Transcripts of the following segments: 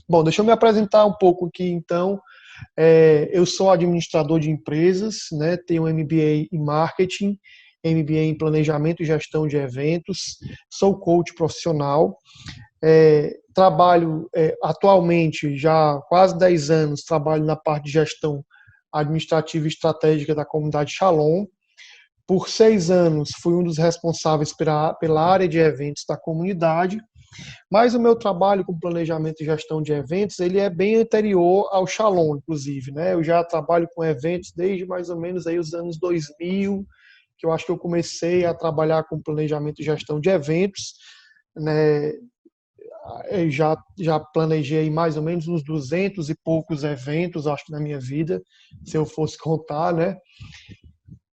Bom, deixa eu me apresentar um pouco aqui, então. Eu sou administrador de empresas, né? Tenho um MBA em marketing, MBA em planejamento e gestão de eventos, sou coach profissional, trabalho atualmente, já há quase 10 anos, trabalho na parte de gestão administrativa e estratégica da comunidade Shalom. Por 6 anos, fui um dos responsáveis pela área de eventos da comunidade, mas o meu trabalho com planejamento e gestão de eventos, ele é bem anterior ao Shalom, inclusive, né? Eu já trabalho com eventos desde mais ou menos aí os anos 2000, que eu acho que eu comecei a trabalhar com planejamento e gestão de eventos, né? Eu já planejei mais ou menos uns 200 e poucos eventos, acho que na minha vida, se eu fosse contar, né?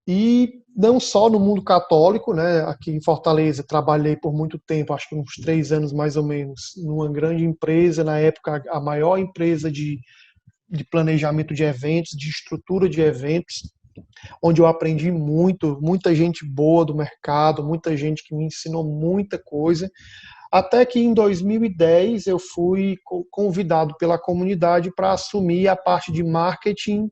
E não só no mundo católico, né? Aqui em Fortaleza, trabalhei por muito tempo, acho que uns 3 anos mais ou menos, numa grande empresa, na época a maior empresa de planejamento de eventos, de estrutura de eventos, onde eu aprendi muito, muita gente boa do mercado, muita gente que me ensinou muita coisa. Até que em 2010 eu fui convidado pela comunidade para assumir a parte de marketing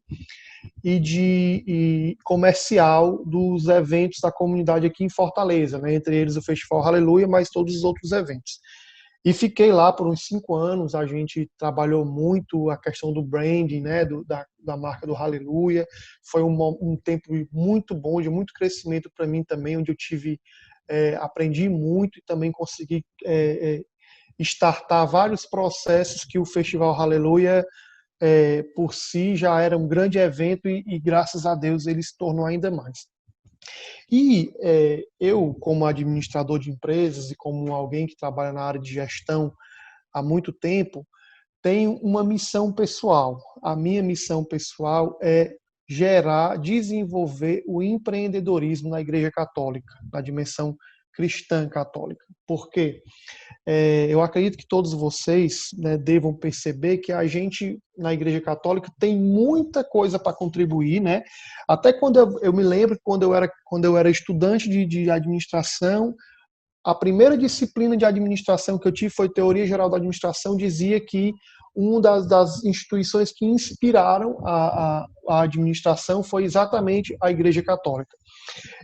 e comercial dos eventos da comunidade aqui em Fortaleza, né? Entre eles o Festival Aleluia, mas todos os outros eventos. E fiquei lá por uns 5 anos, a gente trabalhou muito a questão do branding, né, da marca do Aleluia. Foi um tempo muito bom, de muito crescimento para mim também, onde eu aprendi muito e também consegui startar vários processos que o Festival Aleluia por si já era um grande evento e graças a Deus ele se tornou ainda mais. E eu, como administrador de empresas e como alguém que trabalha na área de gestão há muito tempo, tenho uma missão pessoal. A minha missão pessoal é desenvolver o empreendedorismo na Igreja Católica, na dimensão cristã católica. Por quê? Eu acredito que todos vocês, né, devam perceber que a gente, na Igreja Católica, tem muita coisa para contribuir, né? Até quando eu me lembro, quando eu era estudante de administração, a primeira disciplina de administração que eu tive foi Teoria Geral da Administração, dizia que uma das instituições que inspiraram a administração foi exatamente a Igreja Católica.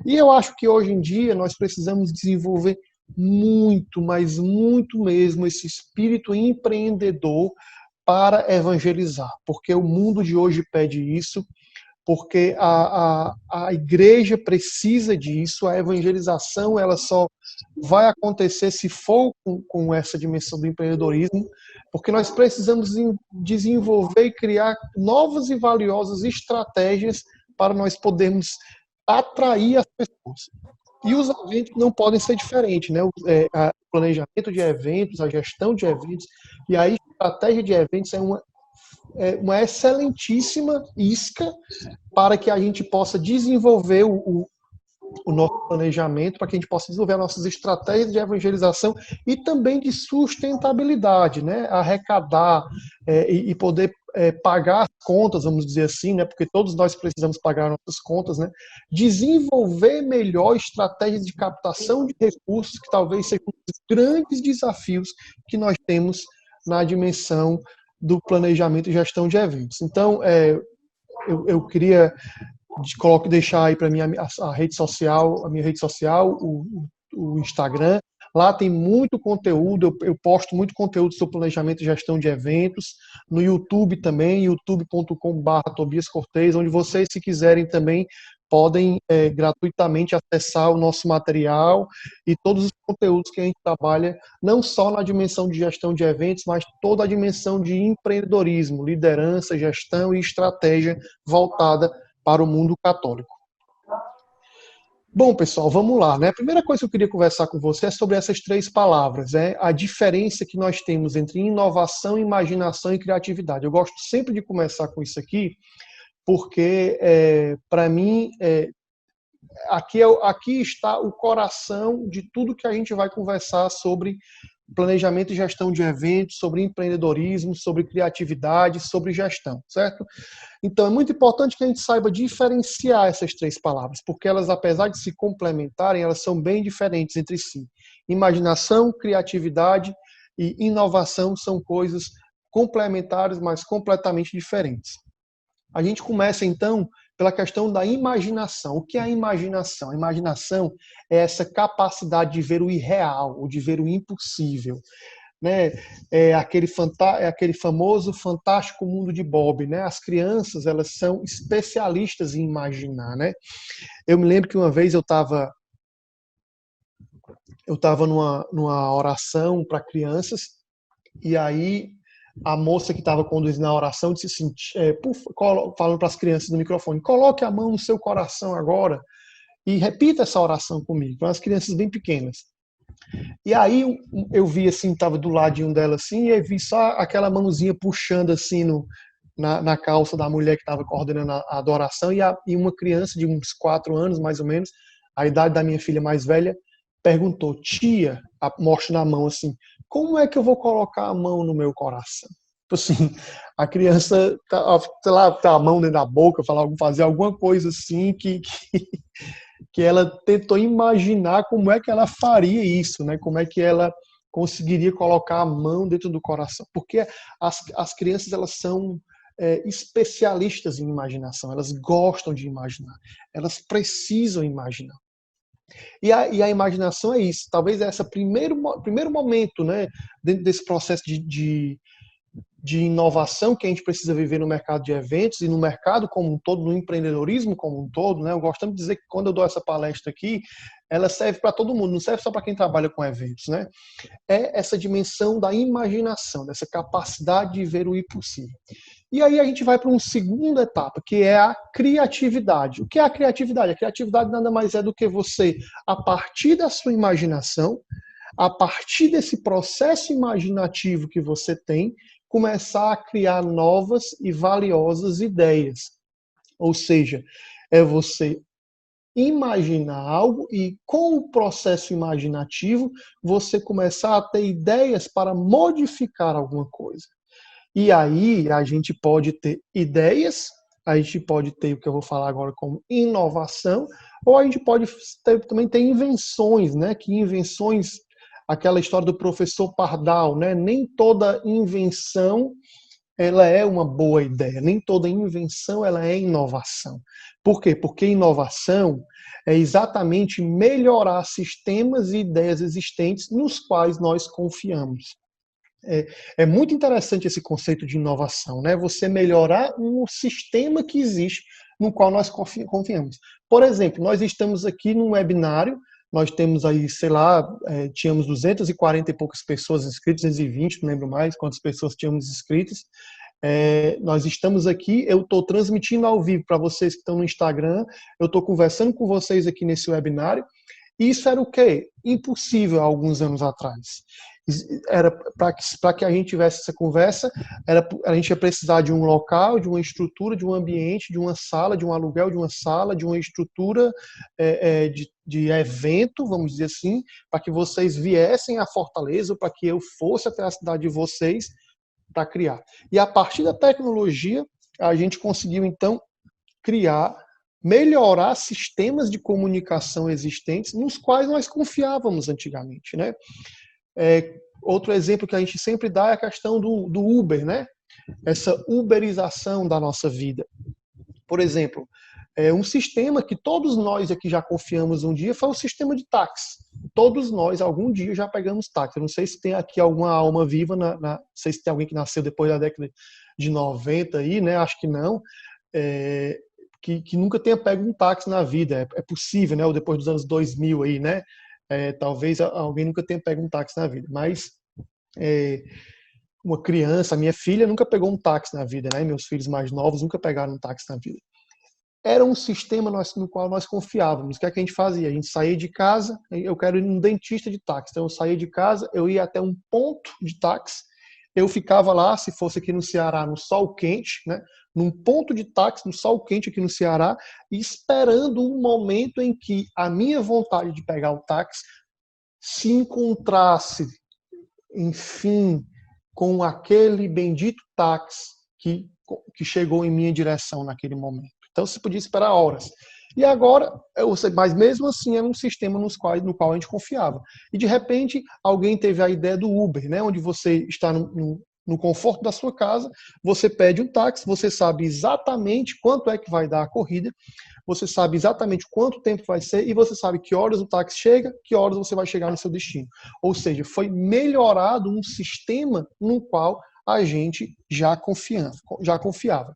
E eu acho que hoje em dia nós precisamos desenvolver muito, mas muito mesmo, esse espírito empreendedor para evangelizar, porque o mundo de hoje pede isso, porque a igreja precisa disso, a evangelização ela só vai acontecer se for com essa dimensão do empreendedorismo, porque nós precisamos desenvolver e criar novas e valiosas estratégias para nós podermos atrair as pessoas. E os eventos não podem ser diferentes, né? O planejamento de eventos, a gestão de eventos e a estratégia de eventos é uma excelentíssima isca para que a gente possa desenvolver o nosso planejamento, para que a gente possa desenvolver as nossas estratégias de evangelização e também de sustentabilidade, né? Arrecadar e poder pagar as contas, vamos dizer assim, né? Porque todos nós precisamos pagar nossas contas, né? Desenvolver melhor estratégias de captação de recursos, que talvez sejam um dos grandes desafios que nós temos na dimensão do planejamento e gestão de eventos. Então, eu queria deixar aí para mim a rede social, a minha rede social, o Instagram. Lá tem muito conteúdo, eu posto muito conteúdo sobre planejamento e gestão de eventos. No YouTube também, youtube.com/Tobias Cortez, onde vocês, se quiserem também, podem gratuitamente acessar o nosso material e todos os conteúdos que a gente trabalha, não só na dimensão de gestão de eventos, mas toda a dimensão de empreendedorismo, liderança, gestão e estratégia voltada para o mundo católico. Bom, pessoal, vamos lá, né? A primeira coisa que eu queria conversar com você é sobre essas 3 palavras, né? A diferença que nós temos entre inovação, imaginação e criatividade. Eu gosto sempre de começar com isso aqui, porque, para mim, aqui está o coração de tudo que a gente vai conversar sobre planejamento e gestão de eventos, sobre empreendedorismo, sobre criatividade, sobre gestão, certo? Então, é muito importante que a gente saiba diferenciar essas 3 palavras, porque elas, apesar de se complementarem, elas são bem diferentes entre si. Imaginação, criatividade e inovação são coisas complementares, mas completamente diferentes. A gente começa, então, pela questão da imaginação. O que é a imaginação? A imaginação é essa capacidade de ver o irreal, ou de ver o impossível. Né? É aquele famoso fantástico mundo de Bob. Né? As crianças, elas são especialistas em imaginar. Né? Eu me lembro que uma vez eu estava numa oração para crianças, e aí a moça que estava conduzindo a oração disse assim, falando para as crianças no microfone, coloque a mão no seu coração agora e repita essa oração comigo, para as crianças bem pequenas. E aí eu vi assim, estava do ladinho dela assim, e eu vi só aquela mãozinha puxando assim na calça da mulher que estava coordenando a adoração, e uma criança de uns 4 anos, mais ou menos, a idade da minha filha mais velha, perguntou, tia, mostra na mão assim, como é que eu vou colocar a mão no meu coração? Tipo assim, a criança, sei lá, tá a mão dentro da boca, fazer alguma coisa assim que ela tentou imaginar como é que ela faria isso, né? Como é que ela conseguiria colocar a mão dentro do coração. Porque as crianças, elas são especialistas em imaginação, elas gostam de imaginar, elas precisam imaginar. E a imaginação é isso, talvez esse primeiro momento, né, dentro desse processo de inovação que a gente precisa viver no mercado de eventos e no mercado como um todo, no empreendedorismo como um todo, né? Eu gosto de dizer que quando eu dou essa palestra aqui, ela serve para todo mundo, não serve só para quem trabalha com eventos, né? É essa dimensão da imaginação, dessa capacidade de ver o impossível. E aí a gente vai para uma segunda etapa, que é a criatividade. O que é a criatividade? A criatividade nada mais é do que você, a partir da sua imaginação, a partir desse processo imaginativo que você tem, começar a criar novas e valiosas ideias. Ou seja, é você imaginar algo e, com o processo imaginativo, você começar a ter ideias para modificar alguma coisa. E aí a gente pode ter ideias, a gente pode ter o que eu vou falar agora como inovação, ou a gente pode também ter invenções, né? Que invenções, aquela história do professor Pardal, né? Nem toda invenção ela é uma boa ideia, nem toda invenção ela é inovação. Por quê? Porque inovação é exatamente melhorar sistemas e ideias existentes nos quais nós confiamos. É muito interessante esse conceito de inovação, né? Você melhorar um sistema que existe no qual nós confiamos. Por exemplo, nós estamos aqui num webinário, nós temos aí, sei lá, tínhamos 240 e poucas pessoas inscritas, 220, não lembro mais quantas pessoas tínhamos inscritas. Nós estamos aqui, eu estou transmitindo ao vivo para vocês que estão no Instagram, eu estou conversando com vocês aqui nesse webinário. Isso era o quê? Impossível há alguns anos atrás. Era para que a gente tivesse essa conversa, a gente ia precisar de um local, de uma estrutura, de um ambiente, de uma sala, de um aluguel de uma sala, de uma estrutura de evento, vamos dizer assim, para que vocês viessem à Fortaleza, para que eu fosse até a cidade de vocês para criar. E a partir da tecnologia, a gente conseguiu então melhorar sistemas de comunicação existentes nos quais nós confiávamos antigamente, né? Outro exemplo que a gente sempre dá é a questão do Uber, né? Essa uberização da nossa vida. Por exemplo, um sistema que todos nós aqui já confiamos um dia foi o sistema de táxi. Todos nós, algum dia, já pegamos táxi. Eu não sei se tem aqui alguma alma viva, não sei se tem alguém que nasceu depois da década de 90 aí, né? Acho que não. Que nunca tenha pego um táxi na vida. É possível, né? Ou depois dos anos 2000 aí, né? Talvez alguém nunca tenha pego um táxi na vida. Mas uma criança, minha filha nunca pegou um táxi na vida, né? Meus filhos mais novos nunca pegaram um táxi na vida. Era um sistema no qual nós confiávamos. O que é que a gente fazia? A gente saía de casa, eu quero ir num dentista de táxi. Então eu saía de casa, eu ia até um ponto de táxi, eu ficava lá, se fosse aqui no Ceará, no sol quente, né? Num ponto de táxi, no sol quente aqui no Ceará, esperando um momento em que a minha vontade de pegar o táxi se encontrasse, enfim, com aquele bendito táxi que chegou em minha direção naquele momento. Então você podia esperar horas. E agora, mas mesmo assim era um sistema no qual a gente confiava. E de repente alguém teve a ideia do Uber, né? Onde você está no conforto da sua casa, você pede um táxi, você sabe exatamente quanto é que vai dar a corrida, você sabe exatamente quanto tempo vai ser e você sabe que horas o táxi chega, que horas você vai chegar no seu destino. Ou seja, foi melhorado um sistema no qual a gente já confiava.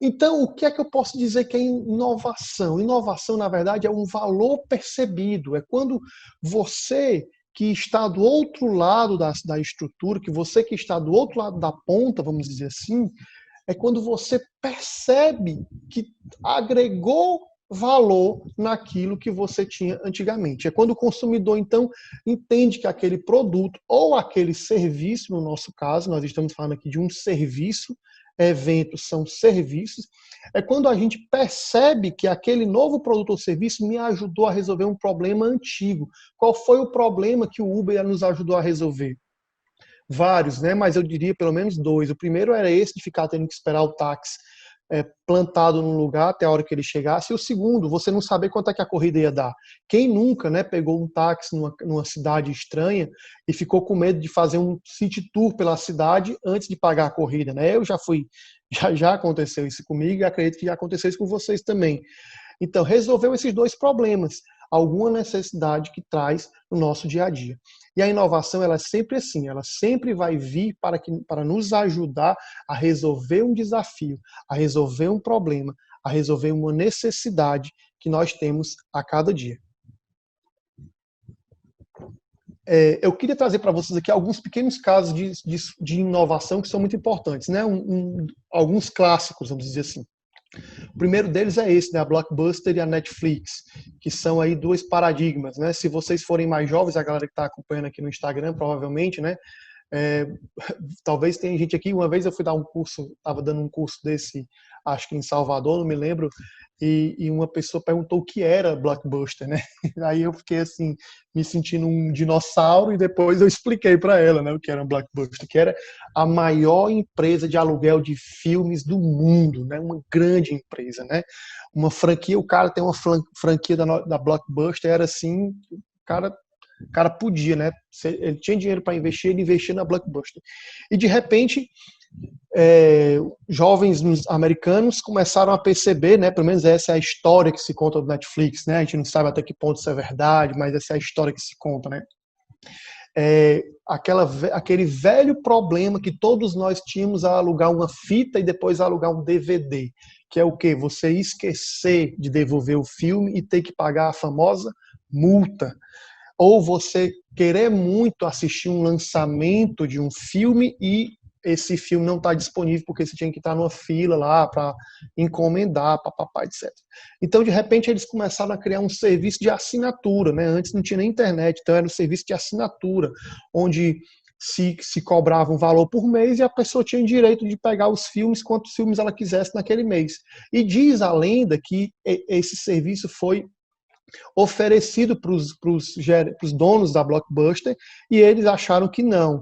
Então, o que é que eu posso dizer que é inovação? Inovação, na verdade, é um valor percebido. É quando você que está do outro lado da estrutura, que você que está do outro lado da ponta, vamos dizer assim, é quando você percebe que agregou valor naquilo que você tinha antigamente. É quando o consumidor, então, entende que aquele produto ou aquele serviço, no nosso caso, nós estamos falando aqui de um serviço, eventos são serviços, é quando a gente percebe que aquele novo produto ou serviço me ajudou a resolver um problema antigo. Qual foi o problema que o Uber nos ajudou a resolver? Vários, né? Mas eu diria pelo menos dois. O primeiro era esse de ficar tendo que esperar o táxi plantado num lugar até a hora que ele chegasse. E o segundo, você não saber quanto é que a corrida ia dar. Quem nunca, né, pegou um táxi numa cidade estranha e ficou com medo de fazer um city tour pela cidade antes de pagar a corrida, né? Eu já fui, já aconteceu isso comigo e acredito que já aconteceu isso com vocês também. Então, resolveu esses dois problemas, alguma necessidade que traz no nosso dia a dia. E a inovação, ela é sempre assim, ela sempre vai vir para nos ajudar a resolver um desafio, a resolver um problema, a resolver uma necessidade que nós temos a cada dia. Eu queria trazer para vocês aqui alguns pequenos casos de inovação que são muito importantes, né? Alguns clássicos, vamos dizer assim. O primeiro deles é esse, né, a Blockbuster e a Netflix, que são aí dois paradigmas, né? Se vocês forem mais jovens, a galera que está acompanhando aqui no Instagram, provavelmente, né? É, talvez tenha gente aqui, uma vez eu fui dar um curso, estava dando um curso desse, acho que em Salvador, não me lembro, e uma pessoa perguntou o que era Blockbuster, né? Aí eu fiquei assim, me sentindo um dinossauro e depois eu expliquei para ela, né, o que era um Blockbuster, que era a maior empresa de aluguel de filmes do mundo, né? Uma grande empresa, né? Uma franquia, o cara tem uma franquia da Blockbuster, era assim, o cara podia, né? Ele tinha dinheiro para investir, ele investia na Blockbuster. E de repente, jovens americanos começaram a perceber, né? Pelo menos essa é a história que se conta do Netflix, né? A gente não sabe até que ponto isso é verdade, mas essa é a história que se conta, né? Aquele velho problema que todos nós tínhamos a alugar uma fita e depois a alugar um DVD, que é o quê? Você esquecer de devolver o filme e ter que pagar a famosa multa. Ou você querer muito assistir um lançamento de um filme e esse filme não está disponível porque você tinha que estar numa fila lá para encomendar, papapá, etc. Então, de repente, eles começaram a criar um serviço de assinatura, né? Antes não tinha nem internet, então era um serviço de assinatura, onde se cobrava um valor por mês e a pessoa tinha direito de pegar os filmes, quantos filmes ela quisesse naquele mês. E diz a lenda que esse serviço foi oferecido para os donos da Blockbuster e eles acharam que não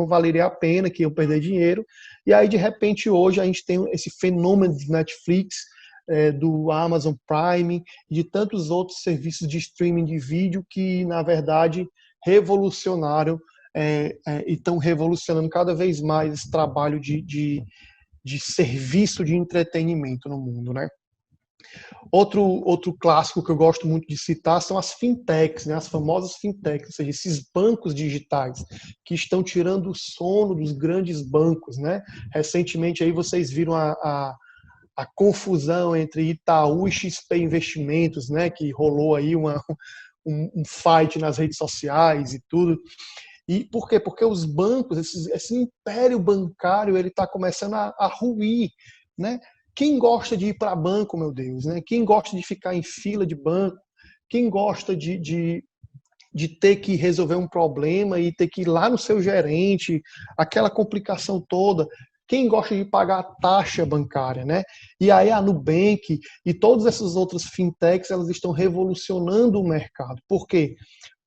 valeria a pena, que iam perder dinheiro. E aí, de repente, hoje a gente tem esse fenômeno de Netflix, do Amazon Prime e de tantos outros serviços de streaming de vídeo que, na verdade, revolucionaram e estão revolucionando cada vez mais esse trabalho de serviço de entretenimento no mundo, né? Outro clássico que eu gosto muito de citar são as fintechs, né? As famosas fintechs, ou seja, esses bancos digitais que estão tirando o sono dos grandes bancos, né? Recentemente aí vocês viram a confusão entre Itaú e XP Investimentos, né? Que rolou aí um fight nas redes sociais e tudo. E por quê? Porque os bancos, esse império bancário, ele está começando a ruir, né? Quem gosta de ir para banco, meu Deus, né? Quem gosta de ficar em fila de banco? Quem gosta de ter que resolver um problema e ter que ir lá no seu gerente, aquela complicação toda? Quem gosta de pagar a taxa bancária, né? E aí a Nubank e todas essas outras fintechs, elas estão revolucionando o mercado. Por quê?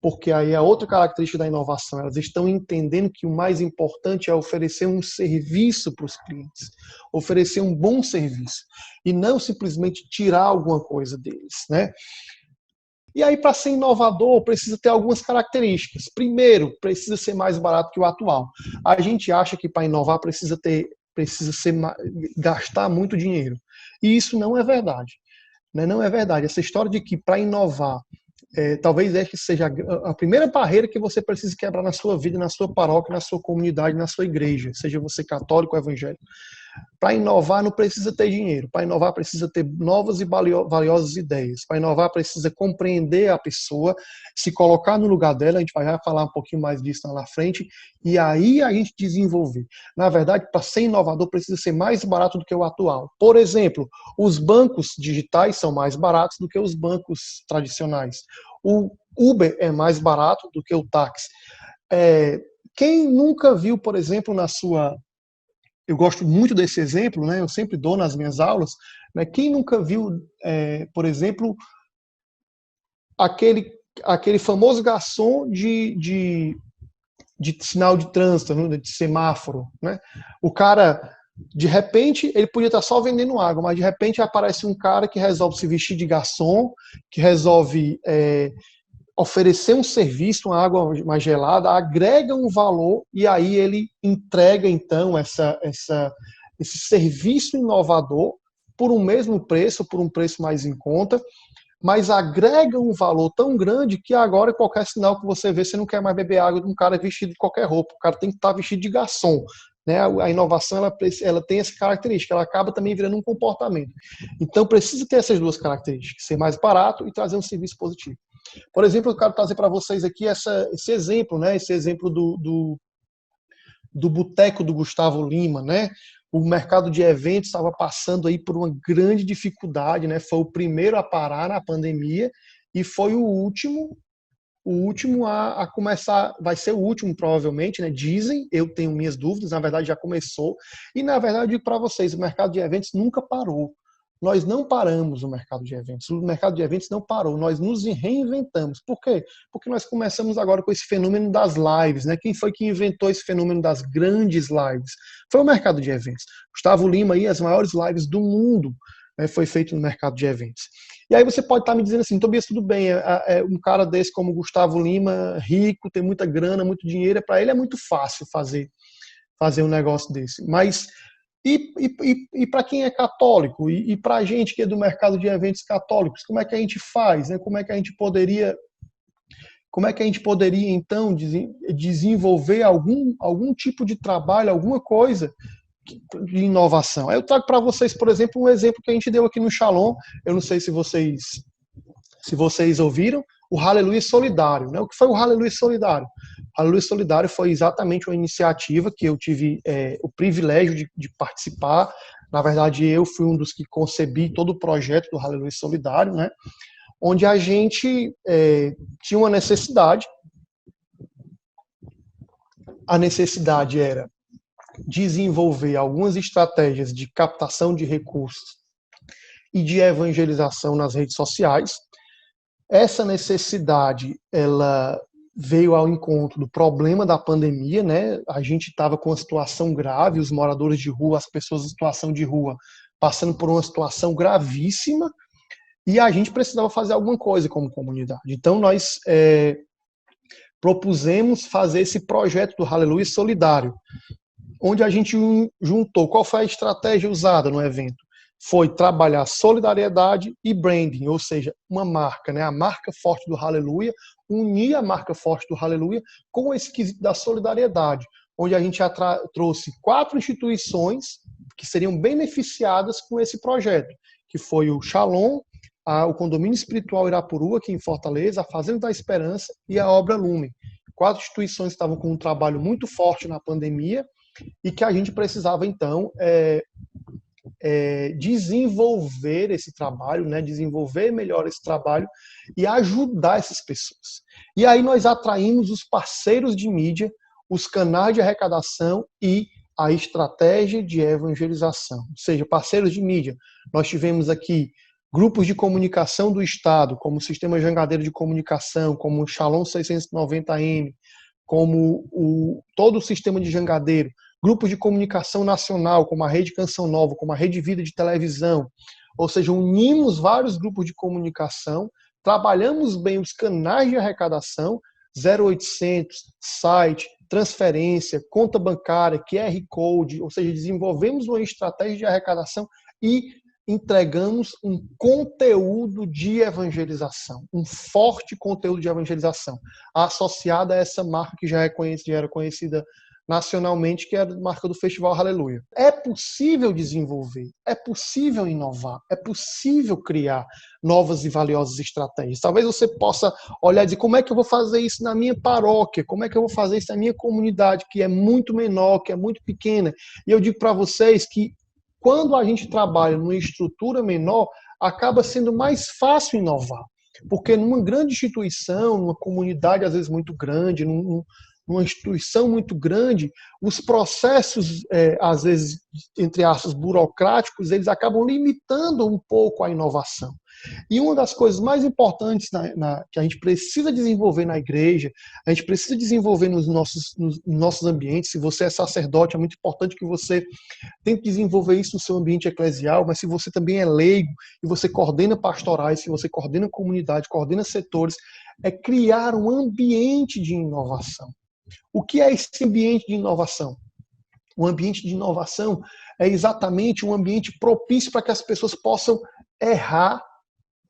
Porque aí é outra característica da inovação, elas estão entendendo que o mais importante é oferecer um serviço para os clientes, oferecer um bom serviço, e não simplesmente tirar alguma coisa deles, né? E aí, para ser inovador, precisa ter algumas características. Primeiro, precisa ser mais barato que o atual. A gente acha que para inovar gastar muito dinheiro. E isso não é verdade. Né? Não é verdade. Essa história de que para inovar, talvez essa seja a primeira barreira que você precisa quebrar na sua vida, na sua paróquia, na sua comunidade, na sua igreja, seja você católico ou evangélico. Para inovar não precisa ter dinheiro. Para inovar precisa ter novas e valiosas ideias. Para inovar precisa compreender a pessoa, se colocar no lugar dela. A gente vai falar um pouquinho mais disso lá na frente. E aí a gente desenvolver. Na verdade, para ser inovador precisa ser mais barato do que o atual. Por exemplo, os bancos digitais são mais baratos do que os bancos tradicionais. O Uber é mais barato do que o táxi. Quem nunca viu, por exemplo, eu gosto muito desse exemplo, né? Eu sempre dou nas minhas aulas, né? Quem nunca viu, por exemplo, aquele famoso garçom de sinal de trânsito, né? De semáforo, né? O cara, de repente, ele podia estar só vendendo água, mas de repente aparece um cara que resolve se vestir de garçom, que resolve oferecer um serviço, uma água mais gelada, agrega um valor e aí ele entrega, então, esse serviço inovador por um mesmo preço, por um preço mais em conta, mas agrega um valor tão grande que agora qualquer sinal que você vê, você não quer mais beber água de um cara vestido de qualquer roupa, o cara tem que estar vestido de garçom. Né? A inovação ela tem essa característica, ela acaba também virando um comportamento. Então precisa ter essas duas características, ser mais barato e trazer um serviço positivo. Por exemplo, eu quero trazer para vocês aqui esse exemplo, né? Esse exemplo do Boteco do Gustavo Lima, né? O mercado de eventos estava passando aí por uma grande dificuldade, né? Foi o primeiro a parar na pandemia e foi o último a começar, vai ser o último provavelmente, né? Dizem, eu tenho minhas dúvidas, na verdade já começou. E na verdade eu digo para vocês, o mercado de eventos nunca parou. Nós não paramos o mercado de eventos. O mercado de eventos não parou. Nós nos reinventamos. Por quê? Porque nós começamos agora com esse fenômeno das lives, né? Quem foi que inventou esse fenômeno das grandes lives? Foi o mercado de eventos. Gustavo Lima aí, as maiores lives do mundo, né, foi feito no mercado de eventos. E aí você pode estar me dizendo assim, Tobias, tudo bem, um cara desse como Gustavo Lima, rico, tem muita grana, muito dinheiro, para ele é muito fácil fazer um negócio desse. Mas e para quem é católico? E para a gente que é do mercado de eventos católicos, como é que a gente faz? Né? Como é que a gente poderia então desenvolver algum tipo de trabalho, alguma coisa de inovação? Aí eu trago para vocês, por exemplo, um exemplo que a gente deu aqui no Shalom. Eu não sei se vocês ouviram, o Aleluia Solidário. Né? O que foi o Aleluia Solidário? O Aleluia Solidário foi exatamente uma iniciativa que eu tive o privilégio de participar. Na verdade, eu fui um dos que concebi todo o projeto do Aleluia Solidário, né? Onde a gente tinha uma necessidade. A necessidade era desenvolver algumas estratégias de captação de recursos e de evangelização nas redes sociais. Essa necessidade, ela veio ao encontro do problema da pandemia, né? A gente estava com uma situação grave, os moradores de rua, as pessoas em situação de rua, passando por uma situação gravíssima, e a gente precisava fazer alguma coisa como comunidade. Então nós propusemos fazer esse projeto do Aleluia Solidário, onde a gente juntou, qual foi a estratégia usada no evento? Foi trabalhar solidariedade e branding, ou seja, uma marca, né? A marca forte do Aleluia, unir a marca forte do Aleluia com esse quesito da solidariedade, onde a gente trouxe 4 instituições que seriam beneficiadas com esse projeto, que foi o Shalom, o Condomínio Espiritual Irapuru, aqui em Fortaleza, a Fazenda da Esperança e a Obra Lumen. 4 instituições que estavam com um trabalho muito forte na pandemia e que a gente precisava, então, desenvolver esse trabalho, né, desenvolver melhor esse trabalho e ajudar essas pessoas. E aí nós atraímos os parceiros de mídia, os canais de arrecadação e a estratégia de evangelização. Ou seja, parceiros de mídia. Nós tivemos aqui grupos de comunicação do Estado, como o Sistema Jangadeiro de Comunicação, como o Shalom 690M, como todo o sistema de jangadeiro, grupos de comunicação nacional, como a Rede Canção Nova, como a Rede Vida de televisão, ou seja, unimos vários grupos de comunicação trabalhamos bem os canais de arrecadação, 0800, site, transferência, conta bancária, QR Code, ou seja, desenvolvemos uma estratégia de arrecadação e entregamos um conteúdo de evangelização, um forte conteúdo de evangelização, associado a essa marca que já era conhecida nacionalmente, que é a marca do Festival Aleluia. É possível desenvolver, é possível inovar, é possível criar novas e valiosas estratégias. Talvez você possa olhar e dizer, como é que eu vou fazer isso na minha paróquia? Como é que eu vou fazer isso na minha comunidade, que é muito menor, que é muito pequena? E eu digo para vocês que quando a gente trabalha numa estrutura menor, acaba sendo mais fácil inovar. Porque numa grande instituição, numa comunidade às vezes muito grande, numa instituição muito grande, os processos, às vezes, entre aspas, burocráticos, eles acabam limitando um pouco a inovação. E uma das coisas mais importantes que a gente precisa desenvolver na igreja, a gente precisa desenvolver nos nossos ambientes. Se você é sacerdote, é muito importante que você tente desenvolver isso no seu ambiente eclesial, mas se você também é leigo e você coordena pastorais, se você coordena comunidade, coordena setores, é criar um ambiente de inovação. O que é esse ambiente de inovação? O ambiente de inovação é exatamente um ambiente propício para que as pessoas possam errar,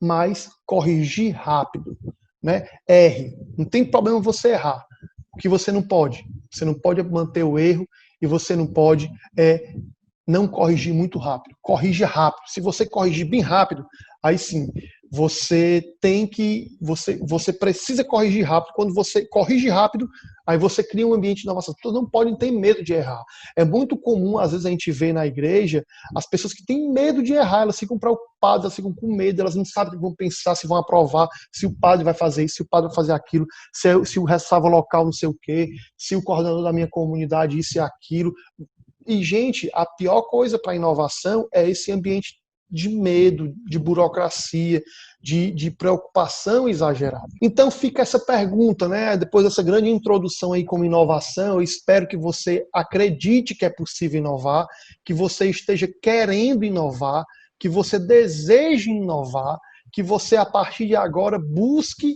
mas corrigir rápido. Né? Erre. Não tem problema você errar. O que você não pode? Você não pode manter o erro e você não pode não corrigir muito rápido. Corrija rápido. Se você corrigir bem rápido, aí sim, você precisa corrigir rápido. Quando você corrige rápido, aí você cria um ambiente de inovação. As pessoas não podem ter medo de errar. É muito comum, às vezes, a gente vê na igreja as pessoas que têm medo de errar, elas ficam preocupadas, elas ficam com medo, elas não sabem o que vão pensar, se vão aprovar, se o padre vai fazer isso, se o padre vai fazer aquilo, se o responsável local não sei o quê, se o coordenador da minha comunidade isso e aquilo. E, gente, a pior coisa para a inovação é esse ambiente de medo, de burocracia, de preocupação exagerada. Então fica essa pergunta, né? Depois dessa grande introdução aí como inovação, eu espero que você acredite que é possível inovar, que você esteja querendo inovar, que você deseje inovar, que você, a partir de agora, busque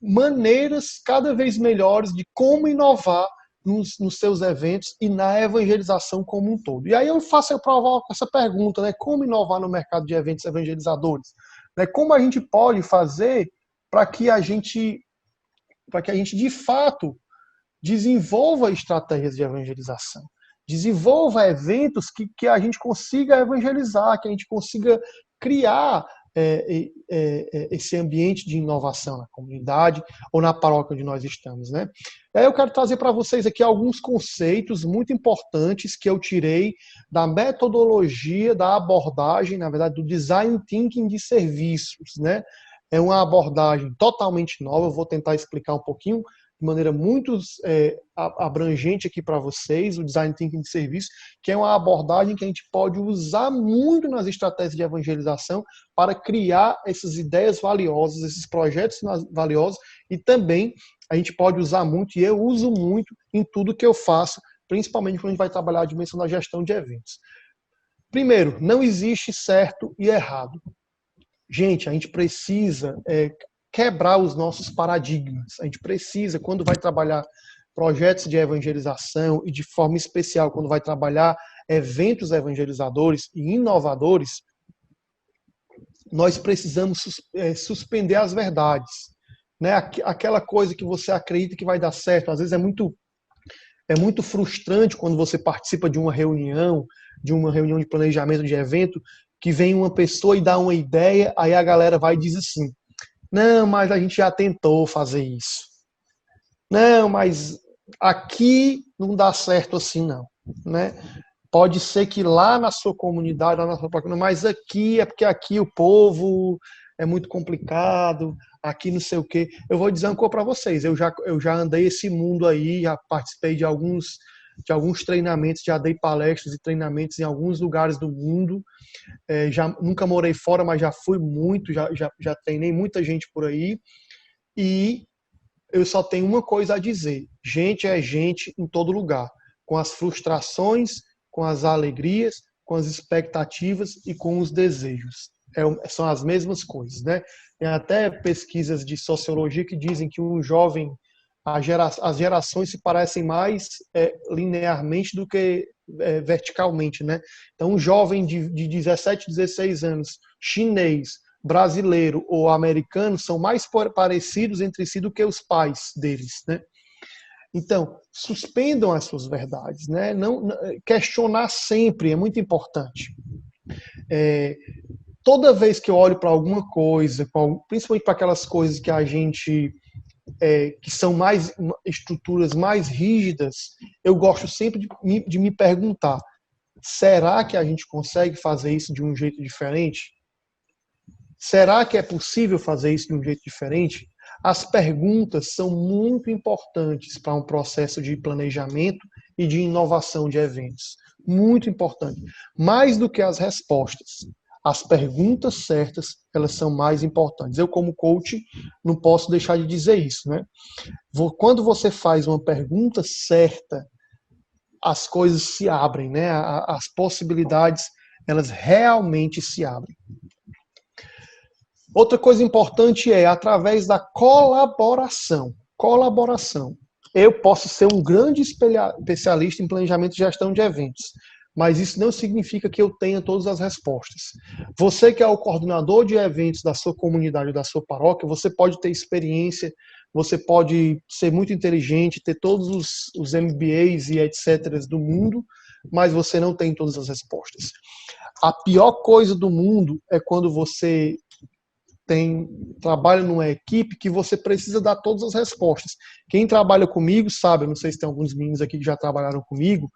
maneiras cada vez melhores de como inovar nos seus eventos e na evangelização como um todo. E aí eu provoco essa pergunta, né? Como inovar no mercado de eventos evangelizadores? Né? Como a gente pode fazer para que a gente de fato desenvolva estratégias de evangelização, desenvolva eventos que a gente consiga evangelizar, que a gente consiga criar esse ambiente de inovação na comunidade ou na paróquia onde nós estamos, né? E aí eu quero trazer para vocês aqui alguns conceitos muito importantes que eu tirei da metodologia, da abordagem, na verdade, do design thinking de serviços, né? É uma abordagem totalmente nova, eu vou tentar explicar um pouquinho de maneira muito abrangente aqui para vocês, o Design Thinking de Serviço, que é uma abordagem que a gente pode usar muito nas estratégias de evangelização para criar essas ideias valiosas, esses projetos valiosos, e também a gente pode usar muito, e eu uso muito em tudo que eu faço, principalmente quando a gente vai trabalhar a dimensão da gestão de eventos. Primeiro, não existe certo e errado. Gente, a gente precisa quebrar os nossos paradigmas. A gente precisa, quando vai trabalhar projetos de evangelização e de forma especial, quando vai trabalhar eventos evangelizadores e inovadores, nós precisamos suspender as verdades. Né? Aquela coisa que você acredita que vai dar certo, às vezes é muito frustrante quando você participa de uma reunião de planejamento de evento, que vem uma pessoa e dá uma ideia, aí a galera vai e diz assim, não, mas a gente já tentou fazer isso. Não, mas aqui não dá certo assim, não. Né? Pode ser que lá na sua comunidade, lá na sua própria, mas aqui é porque aqui o povo é muito complicado, aqui não sei o quê. Eu vou dizer uma coisa para vocês, eu já andei esse mundo aí, já participei de alguns treinamentos, já dei palestras e treinamentos em alguns lugares do mundo, nunca morei fora, mas já fui muito, já treinei muita gente por aí, e eu só tenho uma coisa a dizer, gente é gente em todo lugar, com as frustrações, com as alegrias, com as expectativas e com os desejos. são as mesmas coisas, né? Tem até pesquisas de sociologia que dizem que um jovem, as gerações se parecem mais linearmente do que verticalmente, né? Então, um jovem de 17, 16 anos, chinês, brasileiro ou americano, são mais parecidos entre si do que os pais deles, né? Então, suspendam as suas verdades, né? Não, questionar sempre é muito importante. Toda vez que eu olho para alguma coisa, principalmente para aquelas coisas que a gente que são mais estruturas mais rígidas, eu gosto sempre de me perguntar: será que a gente consegue fazer isso de um jeito diferente? Será que é possível fazer isso de um jeito diferente? As perguntas são muito importantes para um processo de planejamento e de inovação de eventos. Muito importante. Mais do que as respostas. As perguntas certas, elas são mais importantes. Eu, como coach, não posso deixar de dizer isso, né? Quando você faz uma pergunta certa, as coisas se abrem, né? As possibilidades, elas realmente se abrem. Outra coisa importante é através da colaboração. Colaboração. Eu posso ser um grande especialista em planejamento e gestão de eventos, mas isso não significa que eu tenha todas as respostas. Você que é o coordenador de eventos da sua comunidade, da sua paróquia, você pode ter experiência, você pode ser muito inteligente, ter todos os MBAs e etc. do mundo, mas você não tem todas as respostas. A pior coisa do mundo é quando você trabalha numa equipe que você precisa dar todas as respostas. Quem trabalha comigo sabe, eu não sei se tem alguns meninos aqui que já trabalharam comigo,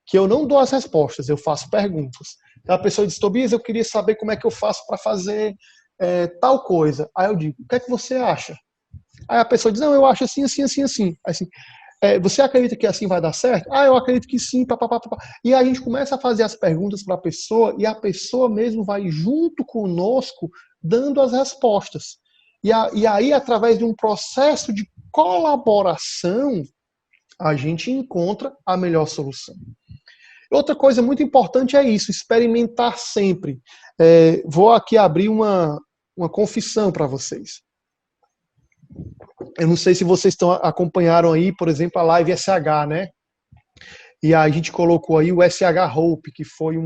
que eu não dou as respostas, eu faço perguntas. Então a pessoa diz: Tobias, eu queria saber como é que eu faço para fazer tal coisa. Aí eu digo: o que é que você acha? Aí a pessoa diz: não, eu acho assim, assim, assim, assim. Assim, você acredita que assim vai dar certo? Ah, eu acredito que sim. Pá, pá, pá, pá. E a gente começa a fazer as perguntas para a pessoa e a pessoa mesmo vai junto conosco dando as respostas. E aí, através de um processo de colaboração, a gente encontra a melhor solução. Outra coisa muito importante é isso, experimentar sempre. Vou aqui abrir uma confissão para vocês. Eu não sei se vocês acompanharam aí, por exemplo, a live SH, né? E a gente colocou aí o SH Hope, que foi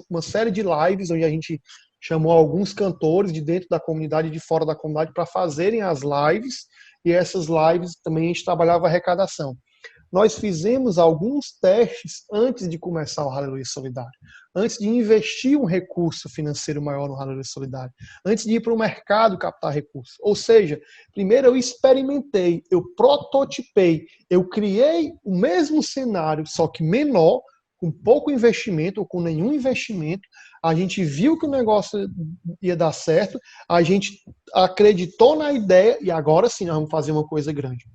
uma série de lives onde a gente chamou alguns cantores de dentro da comunidade e de fora da comunidade para fazerem as lives, e essas lives também a gente trabalhava a arrecadação. Nós fizemos alguns testes antes de começar o Aleluia Solidário, antes de investir um recurso financeiro maior no Aleluia Solidário, antes de ir para o mercado captar recursos. Ou seja, primeiro eu experimentei, eu prototipei, eu criei o mesmo cenário, só que menor, com pouco investimento ou com nenhum investimento. A gente viu que o negócio ia dar certo, a gente acreditou na ideia e agora sim nós vamos fazer uma coisa grande.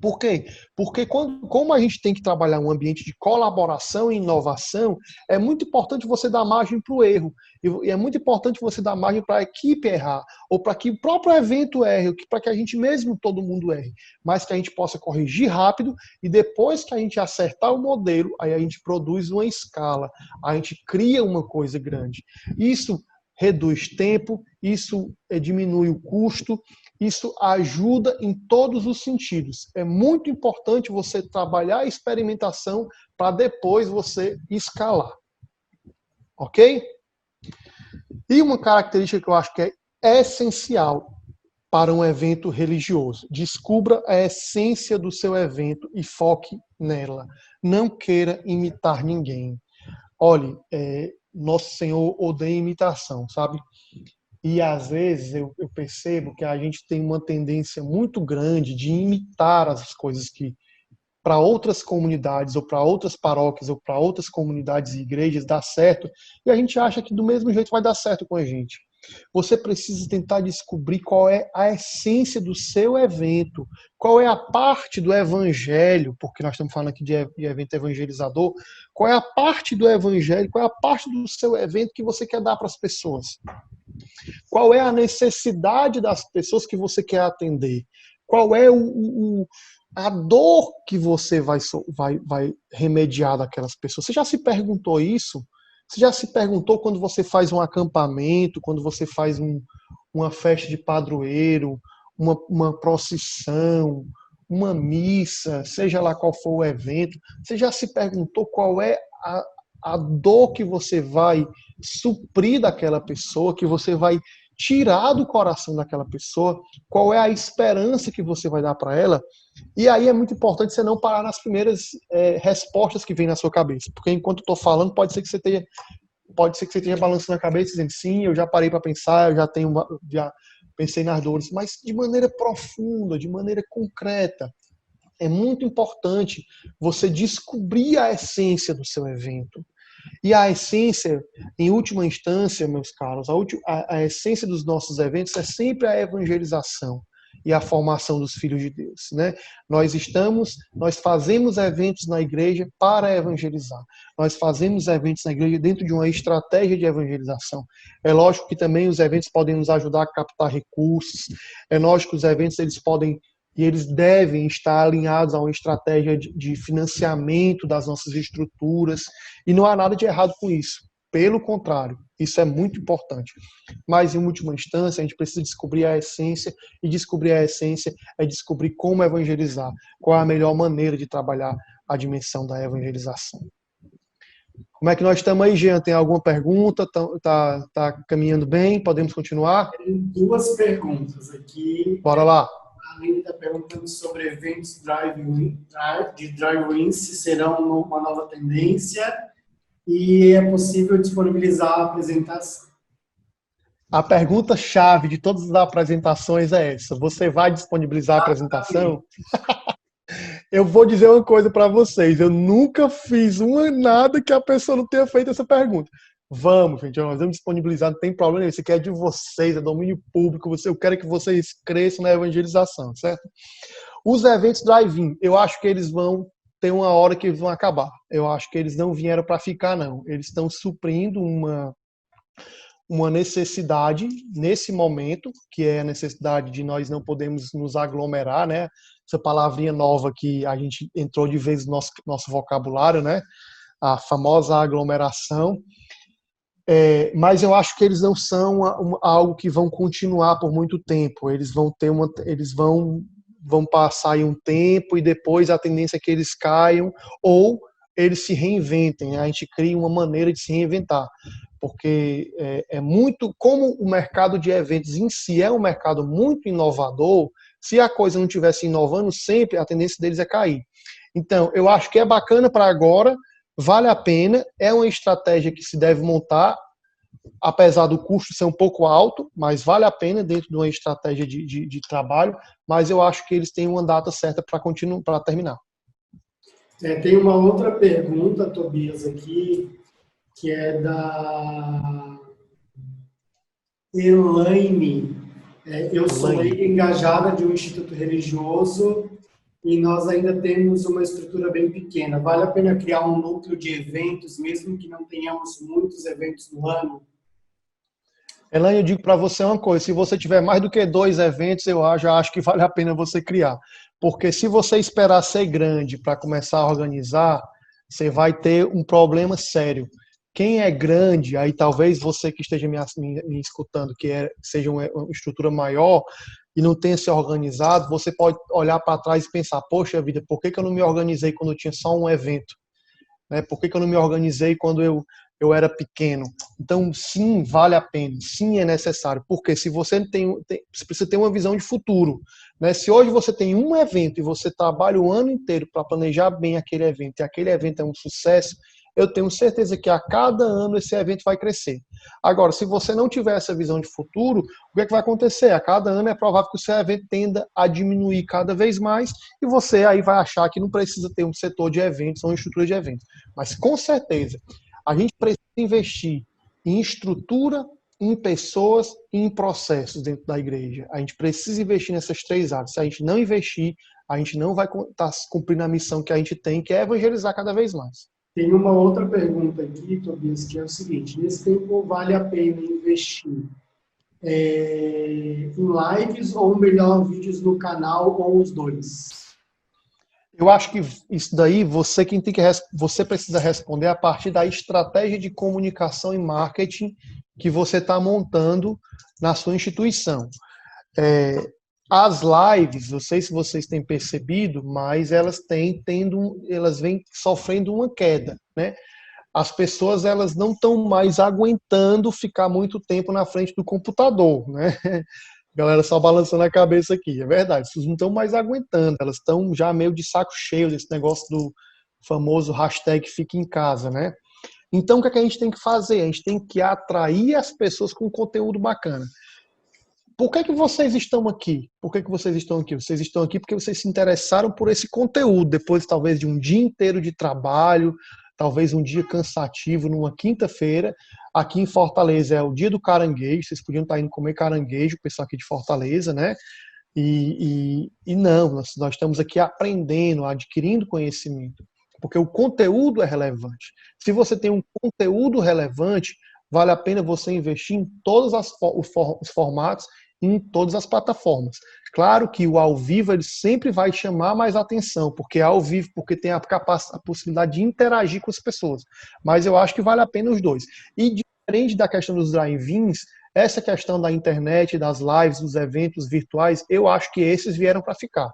Por quê? Porque como a gente tem que trabalhar um ambiente de colaboração e inovação, é muito importante você dar margem para o erro. E é muito importante você dar margem para a equipe errar, ou para que o próprio evento erre, para que a gente mesmo, todo mundo erre, mas que a gente possa corrigir rápido e depois que a gente acertar o modelo, aí a gente produz uma escala, a gente cria uma coisa grande. Isso reduz tempo, isso diminui o custo, isso ajuda em todos os sentidos. É muito importante você trabalhar a experimentação para depois você escalar. Ok? E uma característica que eu acho que é essencial para um evento religioso. Descubra a essência do seu evento e foque nela. Não queira imitar ninguém. Olhe, Nosso Senhor odeia imitação, sabe? E às vezes eu percebo que a gente tem uma tendência muito grande de imitar as coisas que para outras comunidades ou para outras paróquias ou para outras comunidades e igrejas dá certo, e a gente acha que do mesmo jeito vai dar certo com a gente. Você precisa tentar descobrir qual é a essência do seu evento, qual é a parte do evangelho, porque nós estamos falando aqui de evento evangelizador, qual é a parte do evangelho, qual é a parte do seu evento que você quer dar para as pessoas. Qual é a necessidade das pessoas que você quer atender? Qual é a dor que você vai remediar daquelas pessoas? Você já se perguntou isso? Você já se perguntou quando você faz um acampamento, quando você faz uma festa de padroeiro, uma procissão, uma missa, seja lá qual for o evento, você já se perguntou qual é a dor que você vai suprir daquela pessoa, que você vai tirar do coração daquela pessoa, qual é a esperança que você vai dar para ela? E aí é muito importante você não parar nas primeiras respostas que vêm na sua cabeça, porque enquanto eu estou falando, pode ser que você esteja balançando a cabeça dizendo sim, eu já parei para pensar, já pensei nas dores, mas de maneira profunda, de maneira concreta. É muito importante você descobrir a essência do seu evento. E a essência, em última instância, meus caros, a essência dos nossos eventos é sempre a evangelização e a formação dos filhos de Deus, né? Nós fazemos eventos na igreja para evangelizar. Nós fazemos eventos na igreja dentro de uma estratégia de evangelização. É lógico que também os eventos podem nos ajudar a captar recursos. É lógico que os eventos eles devem estar alinhados a uma estratégia de financiamento das nossas estruturas, e não há nada de errado com isso. Pelo contrário, isso é muito importante. Mas, em última instância, a gente precisa descobrir a essência, e descobrir a essência é descobrir como evangelizar, qual é a melhor maneira de trabalhar a dimensão da evangelização. Como é que nós estamos aí, Jean? Tem alguma pergunta? Tá caminhando bem? Podemos continuar? Tem duas perguntas aqui. Bora lá. A Aline está perguntando sobre eventos de drive-in, se serão uma nova tendência e é possível disponibilizar a apresentação. A pergunta-chave de todas as apresentações é essa. Você vai disponibilizar a apresentação? Eu vou dizer uma coisa para vocês. Eu nunca fiz nada que a pessoa não tenha feito essa pergunta. Vamos, gente, nós vamos disponibilizar, não tem problema. Isso aqui é de vocês, é domínio público. Eu quero que vocês cresçam na evangelização, certo? Os eventos drive-in, eu acho que eles vão ter uma hora que eles vão acabar. Eu acho que eles não vieram para ficar, não. Eles estão suprindo uma necessidade nesse momento, que é a necessidade de nós não podemos nos aglomerar, né? Essa palavrinha nova que a gente entrou de vez no nosso vocabulário, né? A famosa aglomeração. Mas eu acho que eles não são algo que vão continuar por muito tempo. Eles vão passar aí um tempo e depois a tendência é que eles caiam ou eles se reinventem. A gente cria uma maneira de se reinventar. Porque é muito, como o mercado de eventos em si é um mercado muito inovador, se a coisa não estivesse inovando sempre, a tendência deles é cair. Então, eu acho que é bacana para agora, vale a pena, é uma estratégia que se deve montar, apesar do custo ser um pouco alto, mas vale a pena dentro de uma estratégia de trabalho, mas eu acho que eles têm uma data certa para terminar. Tem uma outra pergunta, Tobias, aqui, que é da Elaine. Eu sou leiga engajada de um instituto religioso e nós ainda temos uma estrutura bem pequena. Vale a pena criar um núcleo de eventos, mesmo que não tenhamos muitos eventos no ano? Elaine, eu digo para você uma coisa, se você tiver mais do que 2 eventos, eu já acho que vale a pena você criar. Porque se você esperar ser grande para começar a organizar, você vai ter um problema sério. Quem é grande, aí talvez você que esteja me escutando, seja uma estrutura maior e não tenha se organizado, você pode olhar para trás e pensar, poxa vida, por que eu não me organizei quando eu tinha só um evento? Né? Por que eu não me organizei quando eu era pequeno? Então, sim, vale a pena, sim, é necessário, porque se você você precisa ter uma visão de futuro, né? Se hoje você tem um evento e você trabalha o ano inteiro para planejar bem aquele evento, e aquele evento é um sucesso, eu tenho certeza que a cada ano esse evento vai crescer. Agora, se você não tiver essa visão de futuro, o que é que vai acontecer? A cada ano é provável que o seu evento tenda a diminuir cada vez mais e você aí vai achar que não precisa ter um setor de eventos ou uma estrutura de eventos. Mas, com certeza, a gente precisa investir em estrutura, em pessoas e em processos dentro da igreja. A gente precisa investir nessas 3 áreas. Se a gente não investir, a gente não vai estar cumprindo a missão que a gente tem, que é evangelizar cada vez mais. Tem uma outra pergunta aqui, Tobias, que é o seguinte: nesse tempo vale a pena investir em lives ou melhor, vídeos no canal ou os dois? Eu acho que isso daí você precisa responder a partir da estratégia de comunicação e marketing que você está montando na sua instituição. É, as lives, não sei se vocês têm percebido, mas elas vêm sofrendo uma queda, né? As pessoas elas não estão mais aguentando ficar muito tempo na frente do computador, né? Galera só balançando a cabeça aqui, é verdade. Vocês não estão mais aguentando, elas estão já meio de saco cheio desse negócio do famoso hashtag fica em casa, né? Então o que é que a gente tem que fazer? A gente tem que atrair as pessoas com conteúdo bacana. Por que vocês estão aqui? Por que vocês estão aqui? Vocês estão aqui porque vocês se interessaram por esse conteúdo, depois talvez de um dia inteiro de trabalho, talvez um dia cansativo, numa quinta-feira. Aqui em Fortaleza é o dia do caranguejo, vocês podiam estar indo comer caranguejo, o pessoal aqui de Fortaleza, né? E não, nós estamos aqui aprendendo, adquirindo conhecimento, porque o conteúdo é relevante. Se você tem um conteúdo relevante, vale a pena você investir em todos os formatos, em todas as plataformas. Claro que o ao vivo ele sempre vai chamar mais atenção, porque é ao vivo, porque tem a possibilidade de interagir com as pessoas. Mas eu acho que vale a pena os dois. E diferente da questão dos drive-ins, essa questão da internet, das lives, dos eventos virtuais, eu acho que esses vieram para ficar.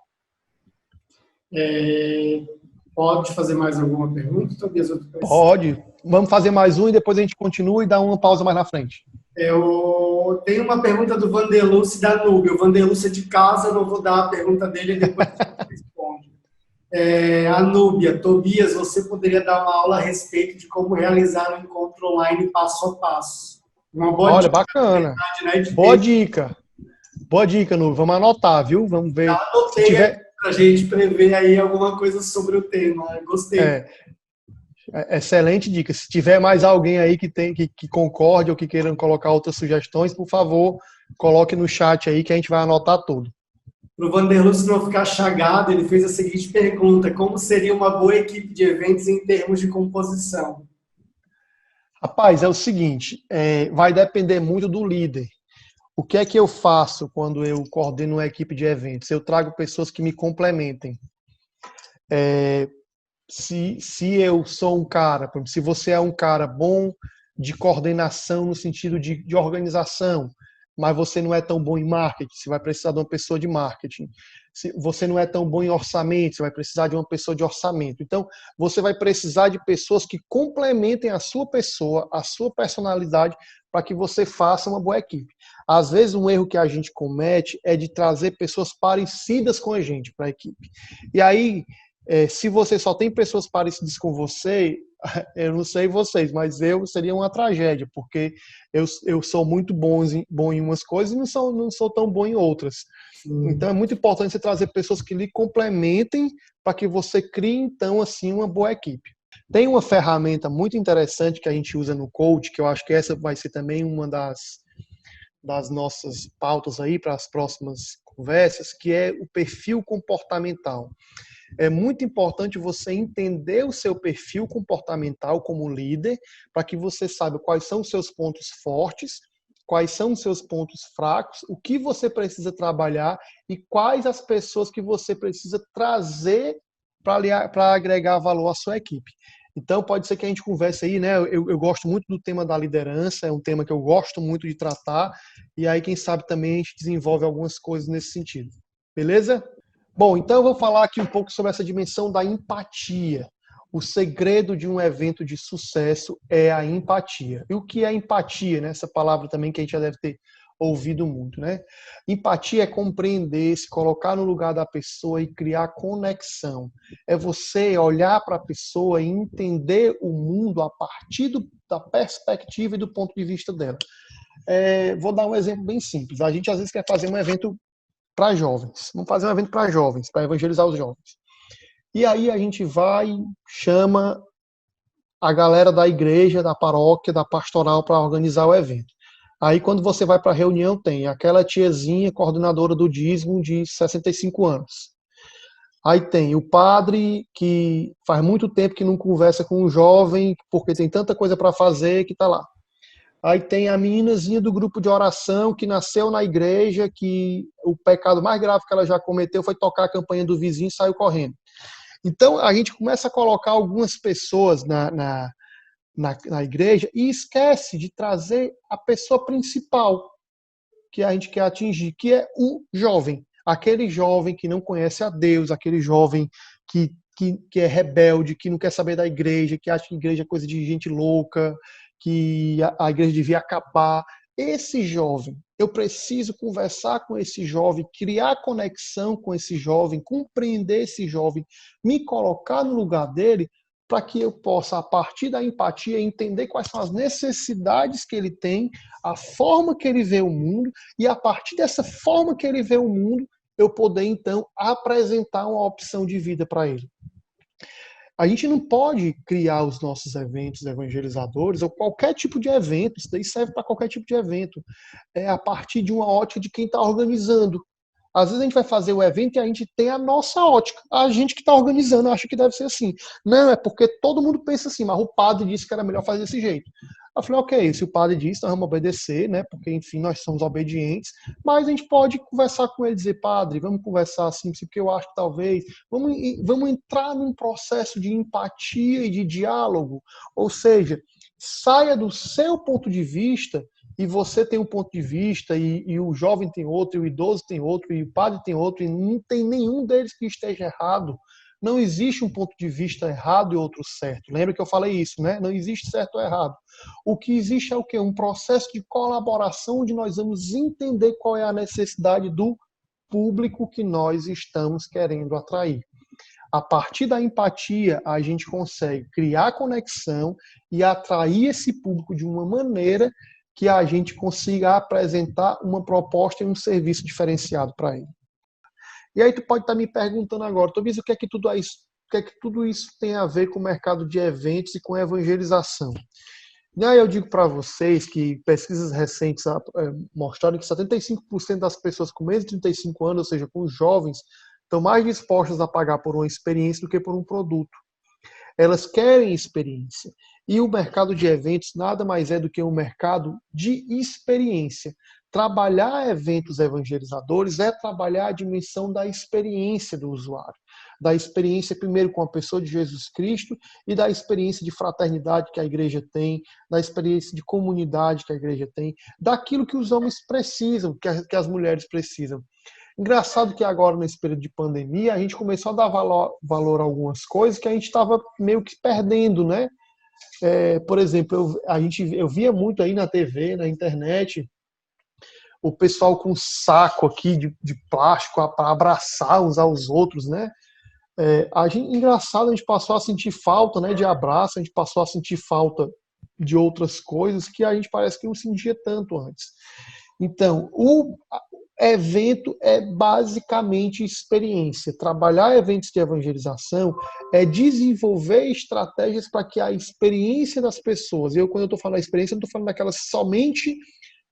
Pode fazer mais alguma pergunta, Tobias? Pode. Vamos fazer mais um e depois a gente continua e dá uma pausa mais na frente. Eu tenho uma pergunta do Vanderluce da Nube. O Vanderluce é de casa, não vou dar a pergunta dele e depois você responde. A Núbia, Tobias, você poderia dar uma aula a respeito de como realizar um encontro online passo a passo? Uma boa Olha, dica, bacana. Verdade, né, boa dica. Boa dica, Núbia. Vamos anotar, viu? Vamos ver. Já anotei para a gente prever aí alguma coisa sobre o tema. Gostei. Excelente dica. Se tiver mais alguém aí que concorde ou que queiram colocar outras sugestões, por favor, coloque no chat aí que a gente vai anotar tudo. Para o Vanderluce não ficar chagado, ele fez a seguinte pergunta: como seria uma boa equipe de eventos em termos de composição? Rapaz, é o seguinte, vai depender muito do líder. O que é que eu faço quando eu coordeno uma equipe de eventos? Eu trago pessoas que me complementem. Se eu sou um cara, se você é um cara bom de coordenação no sentido de organização, mas você não é tão bom em marketing, você vai precisar de uma pessoa de marketing. Se você não é tão bom em orçamento, você vai precisar de uma pessoa de orçamento. Então, você vai precisar de pessoas que complementem a sua pessoa, a sua personalidade, para que você faça uma boa equipe. Às vezes, um erro que a gente comete é de trazer pessoas parecidas com a gente para a equipe. E aí, se você só tem pessoas parecidas com você, eu não sei vocês, mas seria uma tragédia, porque eu sou muito bom em umas coisas e não sou tão bom em outras. Então é muito importante você trazer pessoas que lhe complementem para que você crie, então, assim, uma boa equipe. Tem uma ferramenta muito interessante que a gente usa no coach, que eu acho que essa vai ser também uma das nossas pautas aí para as próximas conversas, que é o perfil comportamental. É muito importante você entender o seu perfil comportamental como líder, para que você saiba quais são os seus pontos fortes, quais são os seus pontos fracos, o que você precisa trabalhar e quais as pessoas que você precisa trazer para agregar valor à sua equipe. Então, pode ser que a gente converse aí, né? Eu gosto muito do tema da liderança, é um tema que eu gosto muito de tratar, e aí, quem sabe, também a gente desenvolve algumas coisas nesse sentido. Beleza? Bom, então eu vou falar aqui um pouco sobre essa dimensão da empatia. O segredo de um evento de sucesso é a empatia. E o que é empatia, né? Essa palavra também que a gente já deve ter ouvido muito, né? Empatia é compreender, se colocar no lugar da pessoa e criar conexão. É você olhar para a pessoa e entender o mundo a partir da perspectiva e do ponto de vista dela. Vou dar um exemplo bem simples. A gente às vezes quer fazer um evento para jovens. Vamos fazer um evento para jovens, para evangelizar os jovens. E aí a gente vai, chama a galera da igreja, da paróquia, da pastoral para organizar o evento. Aí quando você vai para a reunião, tem aquela tiazinha, coordenadora do dízimo de 65 anos. Aí tem o padre que faz muito tempo que não conversa com o jovem, porque tem tanta coisa para fazer que está lá. Aí tem a meninazinha do grupo de oração que nasceu na igreja, que o pecado mais grave que ela já cometeu foi tocar a campainha do vizinho e saiu correndo. Então, a gente começa a colocar algumas pessoas na igreja e esquece de trazer a pessoa principal que a gente quer atingir, que é o jovem. Aquele jovem que não conhece a Deus, aquele jovem que é rebelde, que não quer saber da igreja, que acha que a igreja é coisa de gente louca, que a igreja devia acabar. Esse jovem, eu preciso conversar com esse jovem, criar conexão com esse jovem, compreender esse jovem, me colocar no lugar dele, para que eu possa, a partir da empatia, entender quais são as necessidades que ele tem, a forma que ele vê o mundo, e a partir dessa forma que ele vê o mundo, eu poder, então, apresentar uma opção de vida para ele. A gente não pode criar os nossos eventos evangelizadores ou qualquer tipo de evento, isso daí serve para qualquer tipo de evento, a partir de uma ótica de quem está organizando. Às vezes a gente vai fazer o evento e a gente tem a nossa ótica. A gente que está organizando acha que deve ser assim. Não, é porque todo mundo pensa assim, mas o padre disse que era melhor fazer desse jeito. Eu falei, ok, se o padre disse, nós vamos obedecer, né? Porque, enfim, nós somos obedientes, mas a gente pode conversar com ele e dizer, padre, vamos conversar assim, porque eu acho que talvez, vamos entrar num processo de empatia e de diálogo, ou seja, saia do seu ponto de vista e você tem um ponto de vista, e o jovem tem outro, e o idoso tem outro, e o padre tem outro, e não tem nenhum deles que esteja errado. Não existe um ponto de vista errado e outro certo. Lembra que eu falei isso, né? Não existe certo ou errado. O que existe é o quê? Um processo de colaboração onde nós vamos entender qual é a necessidade do público que nós estamos querendo atrair. A partir da empatia, a gente consegue criar conexão e atrair esse público de uma maneira que a gente consiga apresentar uma proposta e um serviço diferenciado para ele. E aí tu pode estar me perguntando agora, Tobias, o que é que tudo isso tem a ver com o mercado de eventos e com a evangelização? E aí eu digo para vocês que pesquisas recentes mostraram que 75% das pessoas com menos de 35 anos, ou seja, com os jovens, estão mais dispostas a pagar por uma experiência do que por um produto. Elas querem experiência. E o mercado de eventos nada mais é do que um mercado de experiência. Trabalhar eventos evangelizadores é trabalhar a dimensão da experiência do usuário. Da experiência, primeiro, com a pessoa de Jesus Cristo e da experiência de fraternidade que a igreja tem, da experiência de comunidade que a igreja tem, daquilo que os homens precisam, que as mulheres precisam. Engraçado que agora, nesse período de pandemia, a gente começou a dar valor a algumas coisas que a gente estava meio que perdendo, né? Por exemplo, eu via muito aí na TV, na internet, o pessoal com saco aqui de plástico para abraçar uns aos outros, né? Engraçado, a gente passou a sentir falta, né, de abraço, a gente passou a sentir falta de outras coisas que a gente parece que não sentia tanto antes. Então, o evento é basicamente experiência. Trabalhar eventos de evangelização é desenvolver estratégias para que a experiência das pessoas, quando eu estou falando da experiência, eu não estou falando daquela somente,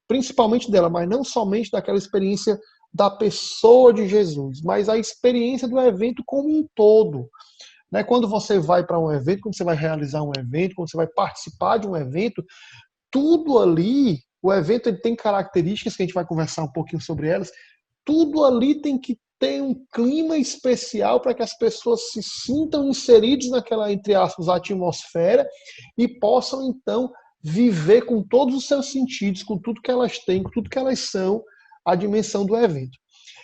principalmente dela, mas não somente daquela experiência da pessoa de Jesus, mas a experiência do evento como um todo. Quando você vai para um evento, quando você vai realizar um evento, quando você vai participar de um evento, tudo ali, o evento ele tem características que a gente vai conversar um pouquinho sobre elas, tudo ali tem que ter um clima especial para que as pessoas se sintam inseridas naquela, entre aspas, atmosfera e possam, então, viver com todos os seus sentidos, com tudo que elas têm, com tudo que elas são, a dimensão do evento.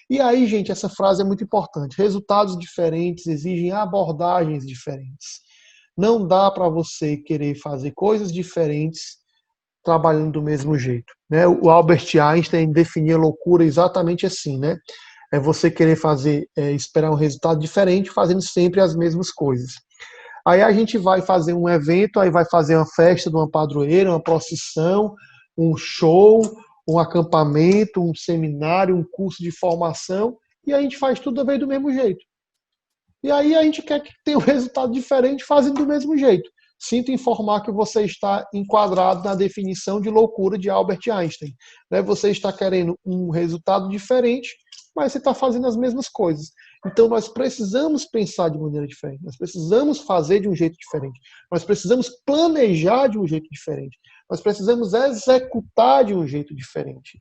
E aí, gente, essa frase é muito importante. Resultados diferentes exigem abordagens diferentes. Não dá para você querer fazer coisas diferentes trabalhando do mesmo jeito. Né? O Albert Einstein definia loucura exatamente assim, né? É você querer esperar um resultado diferente, fazendo sempre as mesmas coisas. Aí a gente vai fazer um evento, aí vai fazer uma festa de uma padroeira, uma procissão, um show, um acampamento, um seminário, um curso de formação, e a gente faz tudo do mesmo jeito. E aí a gente quer que tenha um resultado diferente fazendo do mesmo jeito. Sinto informar que você está enquadrado na definição de loucura de Albert Einstein. Você está querendo um resultado diferente, mas você está fazendo as mesmas coisas. Então nós precisamos pensar de maneira diferente, nós precisamos fazer de um jeito diferente, nós precisamos planejar de um jeito diferente, nós precisamos executar de um jeito diferente.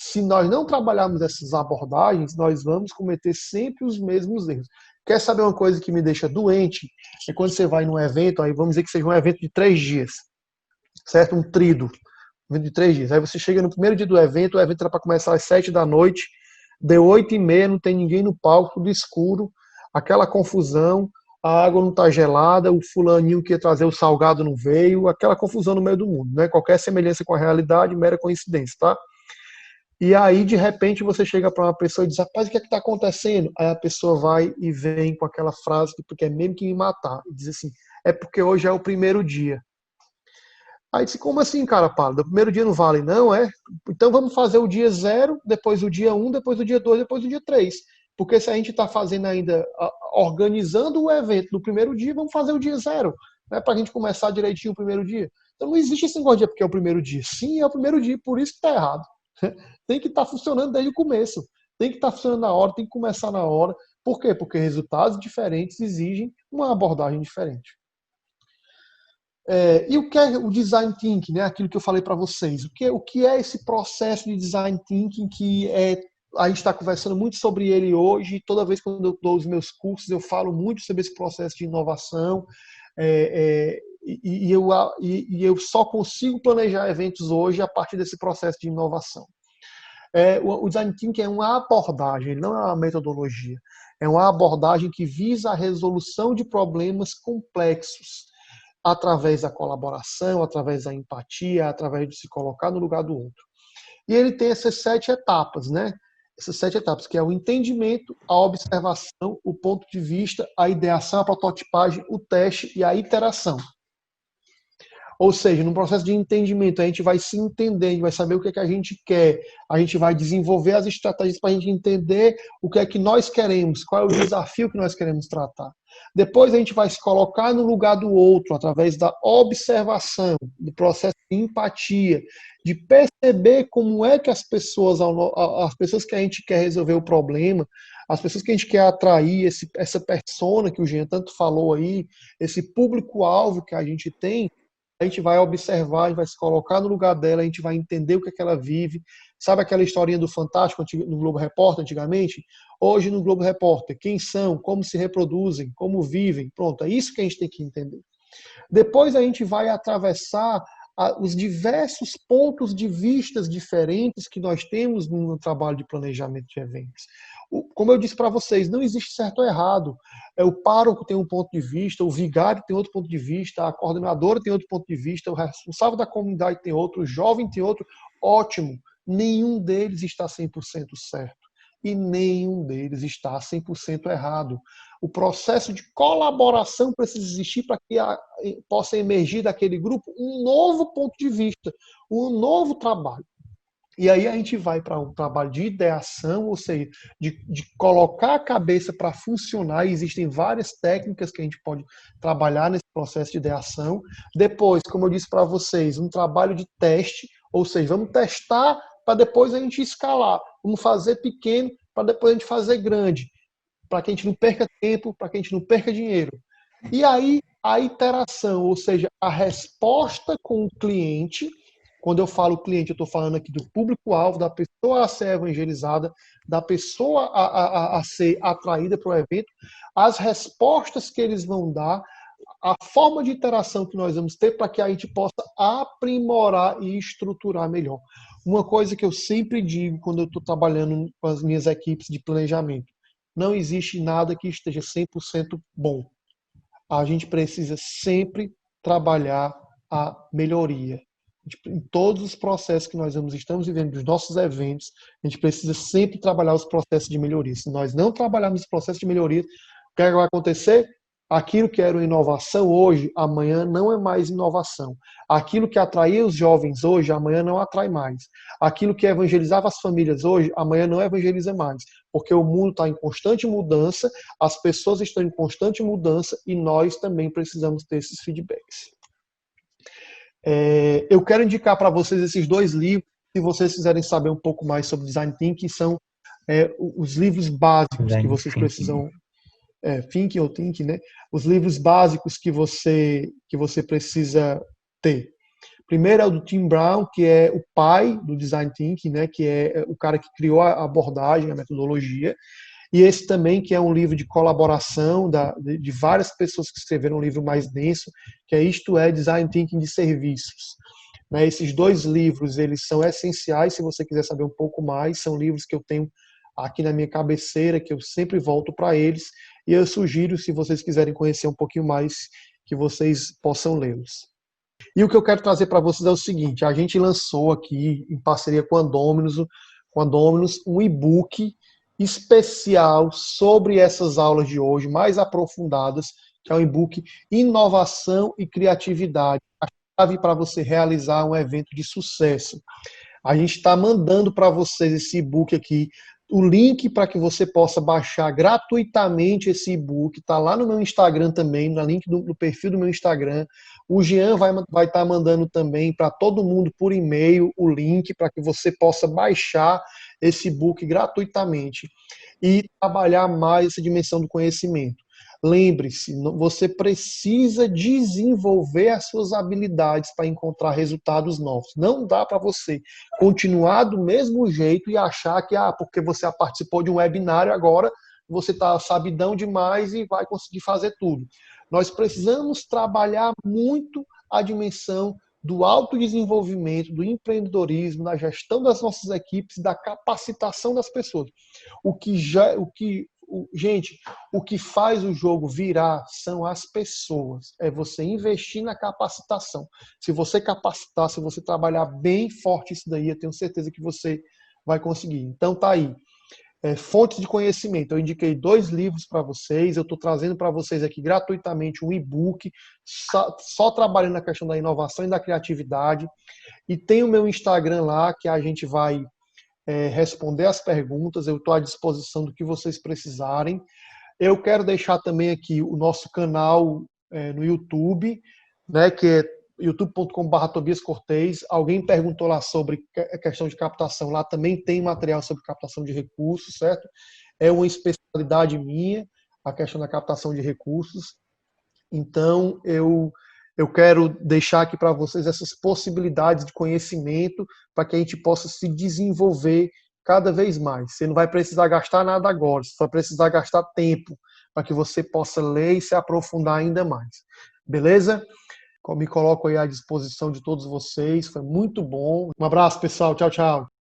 Se nós não trabalharmos essas abordagens, nós vamos cometer sempre os mesmos erros. Quer saber uma coisa que me deixa doente? É quando você vai num evento, aí vamos dizer que seja um evento de 3 dias, certo? Um trido, um evento de 3 dias. Aí você chega no primeiro dia do evento, o evento era para começar às 7 da noite, deu 8h30, não tem ninguém no palco, tudo escuro, aquela confusão, a água não está gelada, o fulaninho que ia trazer o salgado não veio, aquela confusão no meio do mundo, né? Qualquer semelhança com a realidade, mera coincidência, tá? E aí, de repente, você chega para uma pessoa e diz, rapaz, o que é que está acontecendo? Aí a pessoa vai e vem com aquela frase, porque é mesmo que me matar. E diz assim, é porque hoje é o primeiro dia. Aí disse, como assim, cara pálido? O primeiro dia não vale, não, é? Então vamos fazer o dia 0, depois o dia 1, depois o dia 2, depois o dia 3. Porque se a gente está fazendo ainda, organizando o evento no primeiro dia, vamos fazer o dia 0, né, para a gente começar direitinho o primeiro dia. Então não existe esse negócio de porque é o primeiro dia. Sim, é o primeiro dia, por isso que está errado. Tem que estar funcionando desde o começo. Tem que estar funcionando na hora, tem que começar na hora. Por quê? Porque resultados diferentes exigem uma abordagem diferente. E o que é o design thinking, né? Aquilo que eu falei para vocês. O que é esse processo de design thinking que a gente está conversando muito sobre ele hoje. Toda vez que eu dou os meus cursos, eu falo muito sobre esse processo de inovação. Eu só consigo planejar eventos hoje a partir desse processo de inovação. O design thinking é uma abordagem, não é uma metodologia. É uma abordagem que visa a resolução de problemas complexos através da colaboração, através da empatia, através de se colocar no lugar do outro. E ele tem essas 7 etapas, né? Essas 7 etapas, que é o entendimento, a observação, o ponto de vista, a ideação, a prototipagem, o teste e a iteração. Ou seja, no processo de entendimento, a gente vai se entender, a gente vai saber o que é que a gente quer, a gente vai desenvolver as estratégias para a gente entender o que é que nós queremos, qual é o desafio que nós queremos tratar. Depois a gente vai se colocar no lugar do outro, através da observação, do processo de empatia, de perceber como é que as pessoas que a gente quer resolver o problema, as pessoas que a gente quer atrair, essa persona que o Jean tanto falou aí, esse público-alvo que a gente tem, a gente vai observar, a gente vai se colocar no lugar dela, a gente vai entender o que é que ela vive. Sabe aquela historinha do Fantástico no Globo Repórter antigamente? Hoje no Globo Repórter, quem são, como se reproduzem, como vivem. Pronto, é isso que a gente tem que entender. Depois a gente vai atravessar os diversos pontos de vistas diferentes que nós temos no trabalho de planejamento de eventos. Como eu disse para vocês, não existe certo ou errado. O pároco tem um ponto de vista, o vigário tem outro ponto de vista, a coordenadora tem outro ponto de vista, o responsável da comunidade tem outro, o jovem tem outro. Ótimo, nenhum deles está 100% certo e nenhum deles está 100% errado. O processo de colaboração precisa existir para que possa emergir daquele grupo um novo ponto de vista, um novo trabalho. E aí a gente vai para um trabalho de ideação, ou seja, de colocar a cabeça para funcionar. E existem várias técnicas que a gente pode trabalhar nesse processo de ideação. Depois, como eu disse para vocês, um trabalho de teste, ou seja, vamos testar para depois a gente escalar. Vamos fazer pequeno para depois a gente fazer grande, para que a gente não perca tempo, para que a gente não perca dinheiro. E aí a iteração, ou seja, a resposta com o cliente. Quando eu falo cliente, eu estou falando aqui do público-alvo, da pessoa a ser evangelizada, da pessoa a ser atraída para o evento, as respostas que eles vão dar, a forma de interação que nós vamos ter para que a gente possa aprimorar e estruturar melhor. Uma coisa que eu sempre digo quando eu estou trabalhando com as minhas equipes de planejamento, não existe nada que esteja 100% bom. A gente precisa sempre trabalhar a melhoria. Em todos os processos que nós estamos vivendo, dos nossos eventos, a gente precisa sempre trabalhar os processos de melhoria. Se nós não trabalharmos os processos de melhoria, o que é que vai acontecer? Aquilo que era uma inovação hoje, amanhã não é mais inovação. Aquilo que atraía os jovens hoje, amanhã não atrai mais. Aquilo que evangelizava as famílias hoje, amanhã não evangeliza mais. Porque o mundo está em constante mudança, as pessoas estão em constante mudança e nós também precisamos ter esses feedbacks. Eu quero indicar para vocês esses 2 livros, se vocês quiserem saber um pouco mais sobre Design Thinking, são os livros básicos que vocês precisam... Thinking ou Thinking, né? Os livros básicos que você precisa ter. Primeiro é o do Tim Brown, que é o pai do Design Thinking, né? Que é o cara que criou a abordagem, a metodologia. E esse também, que é um livro de colaboração de várias pessoas que escreveram um livro mais denso, que é Isto é Design Thinking de Serviços. Né, esses 2 livros, eles são essenciais, se você quiser saber um pouco mais, são livros que eu tenho aqui na minha cabeceira, que eu sempre volto para eles, e eu sugiro, se vocês quiserem conhecer um pouquinho mais, que vocês possam lê-los. E o que eu quero trazer para vocês é o seguinte, a gente lançou aqui, em parceria com a Dominus, um e-book especial sobre essas aulas de hoje, mais aprofundadas, que é um e-book Inovação e Criatividade, a chave para você realizar um evento de sucesso. A gente está mandando para vocês esse e-book aqui, o link para que você possa baixar gratuitamente esse e-book, está lá no meu Instagram também, no link do perfil do meu Instagram. O Jean vai estar mandando também para todo mundo por e-mail o link para que você possa baixar esse e-book gratuitamente e trabalhar mais essa dimensão do conhecimento. Lembre-se, você precisa desenvolver as suas habilidades para encontrar resultados novos. Não dá para você continuar do mesmo jeito e achar que, porque você participou de um webinário agora, você está sabidão demais e vai conseguir fazer tudo. Nós precisamos trabalhar muito a dimensão do autodesenvolvimento, do empreendedorismo, da gestão das nossas equipes, da capacitação das pessoas. Gente, o que faz o jogo virar são as pessoas. É você investir na capacitação. Se você capacitar, se você trabalhar bem forte isso daí, eu tenho certeza que você vai conseguir. Então tá aí. Fontes de conhecimento. Eu indiquei 2 livros para vocês. Eu estou trazendo para vocês aqui gratuitamente um e-book só trabalhando na questão da inovação e da criatividade. E tem o meu Instagram lá, que a gente vai responder as perguntas, eu estou à disposição do que vocês precisarem. Eu quero deixar também aqui o nosso canal no YouTube, né, que é youtube.com/Tobias Cortez. Alguém perguntou lá sobre a questão de captação, lá também tem material sobre captação de recursos, certo? É uma especialidade minha, a questão da captação de recursos. Então, eu quero deixar aqui para vocês essas possibilidades de conhecimento para que a gente possa se desenvolver cada vez mais. Você não vai precisar gastar nada agora, você só vai precisar gastar tempo para que você possa ler e se aprofundar ainda mais. Beleza? Me coloco aí à disposição de todos vocês, foi muito bom. Um abraço, pessoal. Tchau, tchau.